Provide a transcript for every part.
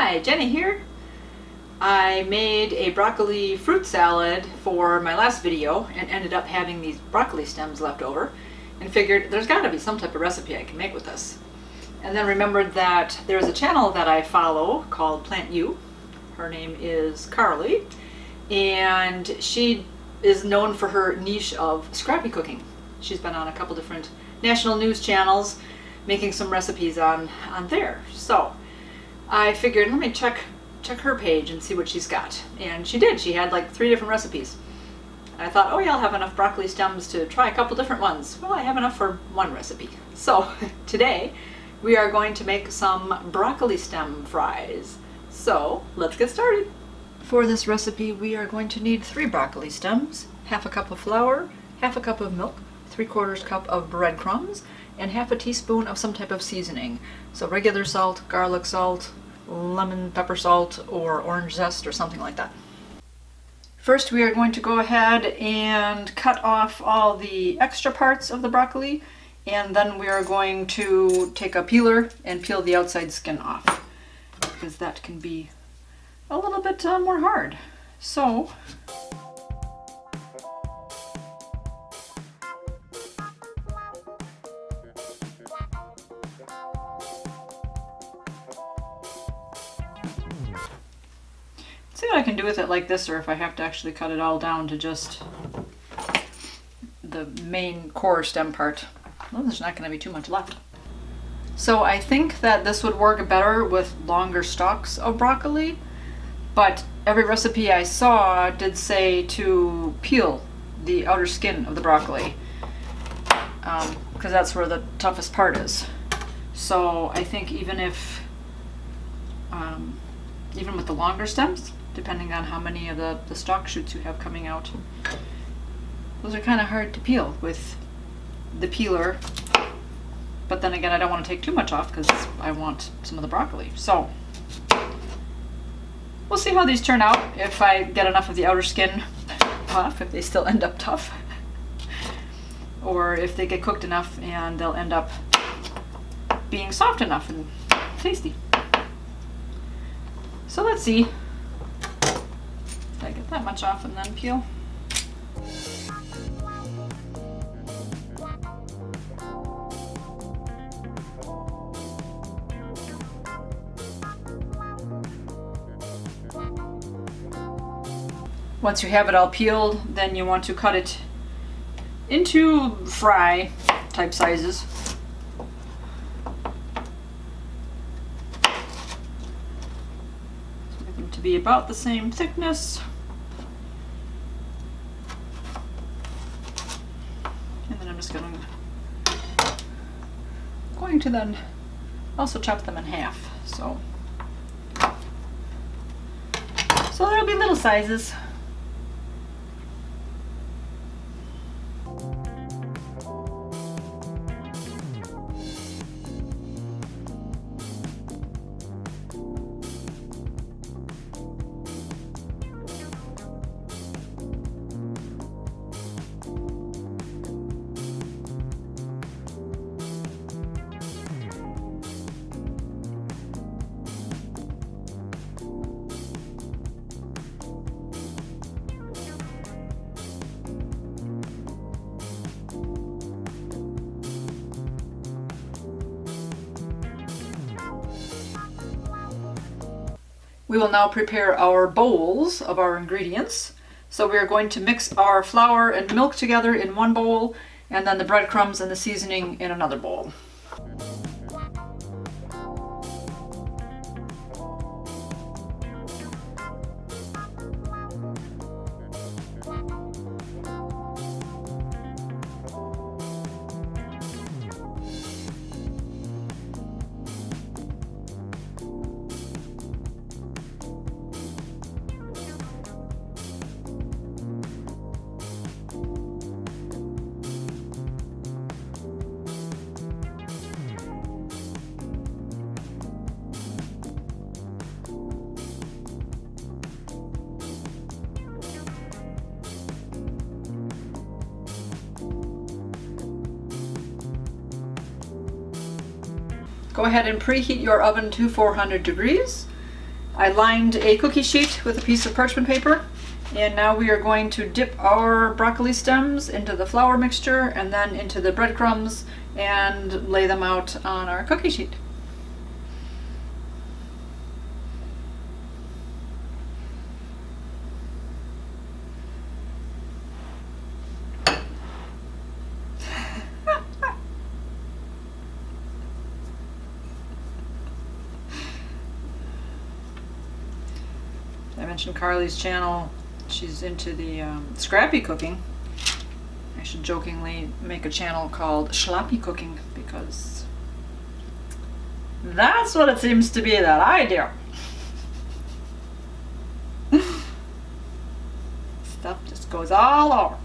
Hi, Jenny here. I made a broccoli fruit salad for my last video and ended up having these broccoli stems left over and figured there's got to be some type of recipe I can make with this. And then remembered that there's a channel that I follow called Plant You. Her name is Carly, and she is known for her niche of scrappy cooking. She's been on a couple different national news channels making some recipes on there. So I figured, let me check her page and see what she's got. And she did. She had like 3 different recipes. I thought, oh yeah, I'll have enough broccoli stems to try a couple different ones. Well, I have enough for one recipe. So today we are going to make some broccoli stem fries. So let's get started. For this recipe, we are going to need 3 broccoli stems, half a cup of flour, half a cup of milk, 3/4 cup of breadcrumbs, and half a teaspoon of some type of seasoning. So regular salt, garlic salt, lemon pepper salt, or orange zest, or something like that. First, we are going to go ahead and cut off all the extra parts of the broccoli, and then we are going to take a peeler and peel the outside skin off, because that can be a little bit more hard. So see what I can do with it like this, or if I have to actually cut it all down to just the main core stem part. Well, there's not going to be too much left. So I think that this would work better with longer stalks of broccoli, but every recipe I saw did say to peel the outer skin of the broccoli, because that's where the toughest part is. So I think even with the longer stems, depending on how many of the stalk shoots you have coming out, those are kind of hard to peel with the peeler. But then again, I don't want to take too much off because I want some of the broccoli. So we'll see how these turn out, if I get enough of the outer skin off, if they still end up tough, or if they get cooked enough and they'll end up being soft enough and tasty. So let's see if I get that much off and then peel. Once you have it all peeled, then you want to cut it into fry type sizes. To be about the same thickness. And then I'm just going to then also chop them in half. So there'll be little sizes. We will now prepare our bowls of our ingredients. So we are going to mix our flour and milk together in one bowl, and then the breadcrumbs and the seasoning in another bowl. Go ahead and preheat your oven to 400 degrees I lined a cookie sheet with a piece of parchment paper, and now we are going to dip our broccoli stems into the flour mixture and then into the breadcrumbs and lay them out on our cookie sheet. I mentioned Carly's channel. She's into the scrappy cooking. I should jokingly make a channel called Sloppy Cooking because that's what it seems to be that I do. Stuff just goes all over.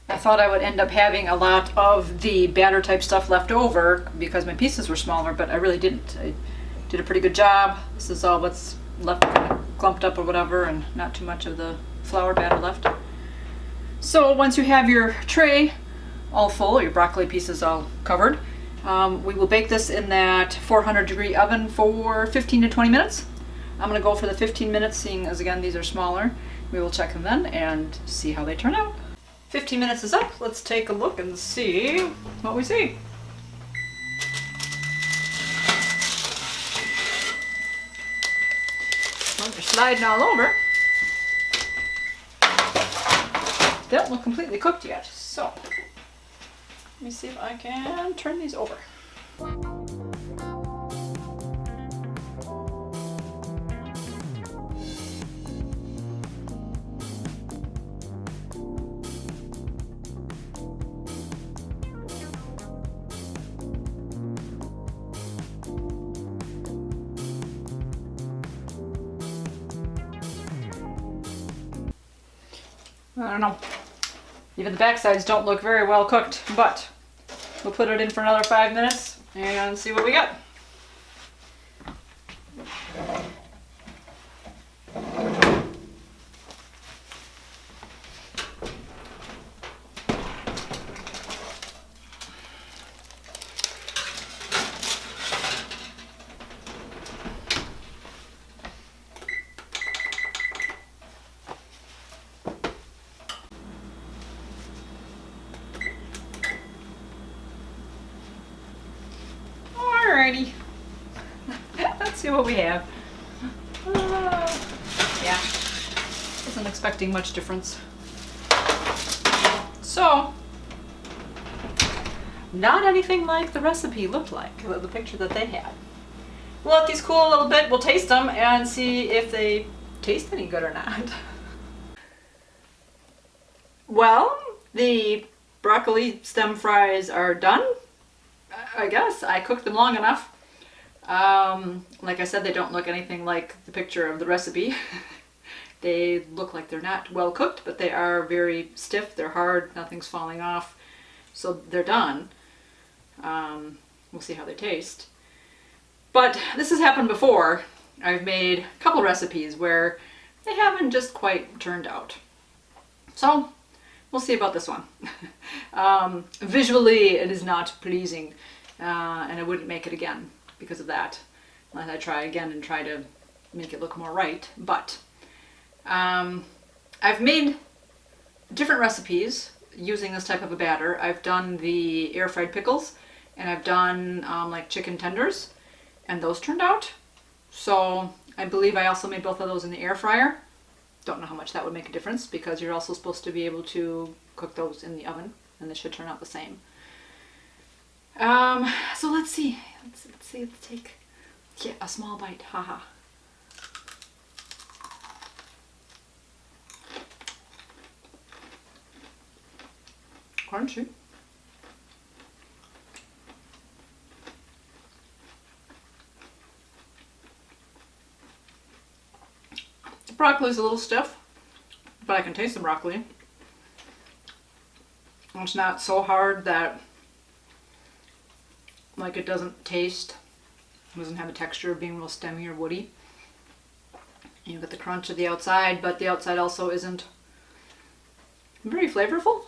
I thought I would end up having a lot of the batter type stuff left over because my pieces were smaller, but I really didn't. I did a pretty good job. This is all what's left, kind of clumped up or whatever, and not too much of the flour batter left. So once you have your tray all full, your broccoli pieces all covered, we will bake this in that 400-degree oven for 15 to 20 minutes. I'm going to go for the 15 minutes, seeing as again these are smaller. We will check them then and see how they turn out. 15 minutes is up. Let's take a look and see what we see. Well, they're sliding all over. Don't look completely cooked yet, so let me see if I can turn these over. I don't know. Even the back sides don't look very well cooked, but we'll put it in for another 5 minutes and see what we get. Alrighty, let's see what we have. Yeah, wasn't expecting much difference. So, not anything like the recipe looked like, the picture that they had. We'll let these cool a little bit, we'll taste them and see if they taste any good or not. Well, the broccoli stem fries are done. I guess I cooked them long enough. Like I said, they don't look anything like the picture of the recipe. They look like they're not well cooked, but they are very stiff, they're hard, nothing's falling off. So they're done. We'll see how they taste. But this has happened before. I've made a couple recipes where they haven't just quite turned out. So we'll see about this one. Visually, it is not pleasing, and I wouldn't make it again because of that, unless I try again and try to make it look more right. But I've made different recipes using this type of a batter. I've done the air fried pickles, and I've done like chicken tenders, and those turned out. So I believe I also made both of those in the air fryer. Don't know how much that would make a difference because you're also supposed to be able to cook those in the oven, and they should turn out the same. So let's see. Let's take a small bite. Haha. Crunchy. The broccoli's a little stiff, but I can taste the broccoli. It's not so hard that like it doesn't taste, doesn't have a texture of being real stemmy or woody. You get the crunch of the outside, but the outside also isn't very flavorful.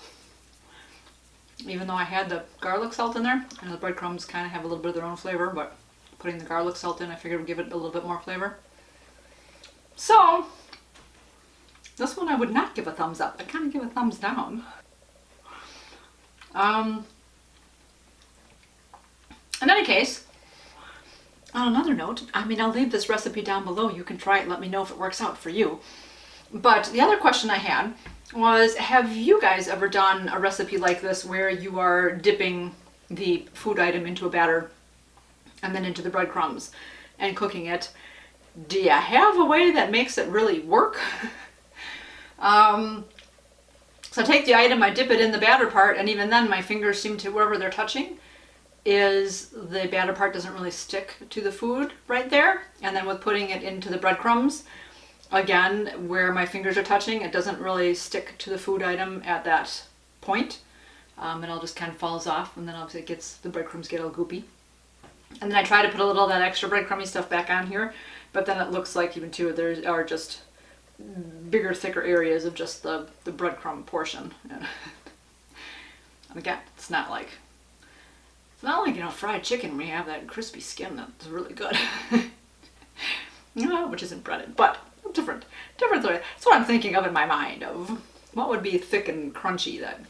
Even though I had the garlic salt in there, and the breadcrumbs kind of have a little bit of their own flavor, but putting the garlic salt in, I figured would give it a little bit more flavor. So, this one I would not give a thumbs up. I kind of give a thumbs down. In any case, on another note, I mean, I'll leave this recipe down below. You can try it. Let me know if it works out for you. But the other question I had was, have you guys ever done a recipe like this where you are dipping the food item into a batter and then into the breadcrumbs and cooking it? Do you have a way that makes it really work? So I take the item, I dip it in the batter part, and even then my fingers seem to, wherever they're touching, is the batter part doesn't really stick to the food right there. And then with putting it into the breadcrumbs, again, where my fingers are touching, it doesn't really stick to the food item at that point. It all just kind of falls off, and then obviously the breadcrumbs get all goopy. And then I try to put a little of that extra breadcrumby stuff back on here, but then it looks like even too, there are just bigger, thicker areas of just the breadcrumb portion. And again, it's not like, you know, fried chicken where you have that crispy skin that's really good. Which isn't breaded, but different sort of. That's what I'm thinking of in my mind, of what would be thick and crunchy then.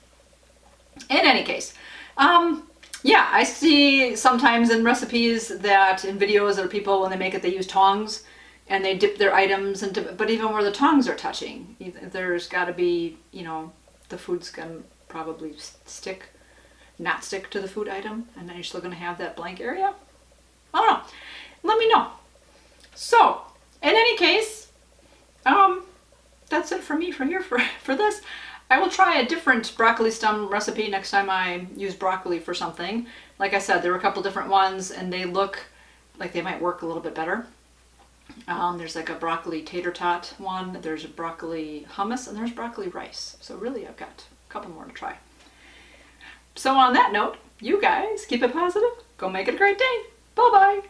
In any case, yeah, I see sometimes in recipes that in videos or people, when they make it, they use tongs and they dip their items into, but even where the tongs are touching, there's got to be, you know, the food's going to probably not stick to the food item, and then you're still going to have that blank area. I don't know. Let me know. So, in any case, that's it for me for this. I will try a different broccoli stem recipe next time I use broccoli for something. Like I said, there were a couple different ones, and they look like they might work a little bit better. There's like a broccoli tater tot one, there's a broccoli hummus, and there's broccoli rice. So really, I've got a couple more to try. So on that note, you guys keep it positive. Go make it a great day. Bye-bye.